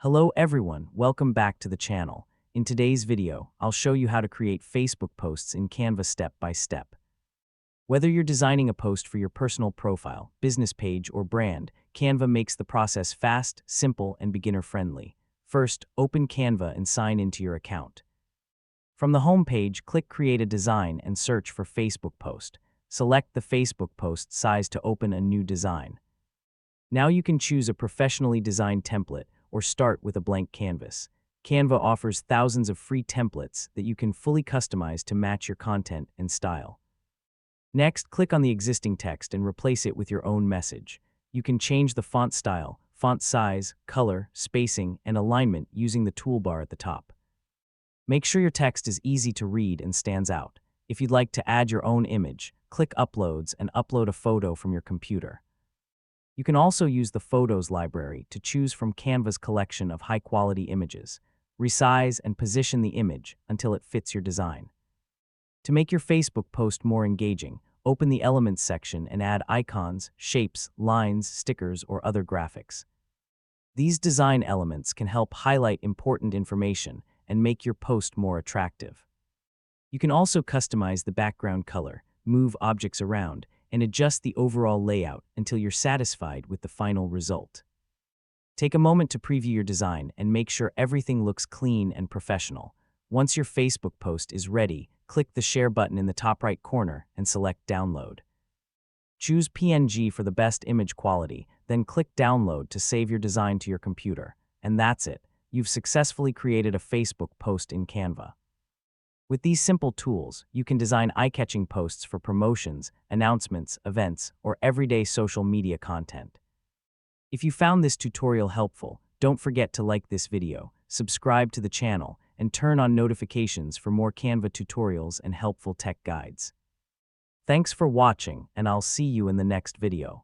Hello everyone, welcome back to the channel. In today's video, I'll show you how to create Facebook posts in Canva step by step. Whether you're designing a post for your personal profile, business page, or brand, Canva makes the process fast, simple, and beginner-friendly. First, open Canva and sign into your account. From the home page, click Create a Design and search for Facebook post. Select the Facebook post size to open a new design. Now you can choose a professionally designed template or start with a blank canvas. Canva offers thousands of free templates that you can fully customize to match your content and style. Next, click on the existing text and replace it with your own message. You can change the font style, font size, color, spacing, and alignment using the toolbar at the top. Make sure your text is easy to read and stands out. If you'd like to add your own image, click Uploads and upload a photo from your computer. You can also use the Photos library to choose from Canva's collection of high-quality images. Resize and position the image until it fits your design. To make your Facebook post more engaging, open the Elements section and add icons, shapes, lines, stickers, or other graphics. These design elements can help highlight important information and make your post more attractive. You can also customize the background color, move objects around, and adjust the overall layout until you're satisfied with the final result. Take a moment to preview your design and make sure everything looks clean and professional. Once your Facebook post is ready, click the Share button in the top right corner and select Download. Choose PNG for the best image quality, then click Download to save your design to your computer. And that's it. You've successfully created a Facebook post in Canva. With these simple tools, you can design eye-catching posts for promotions, announcements, events, or everyday social media content. If you found this tutorial helpful, don't forget to like this video, subscribe to the channel, and turn on notifications for more Canva tutorials and helpful tech guides. Thanks for watching, and I'll see you in the next video.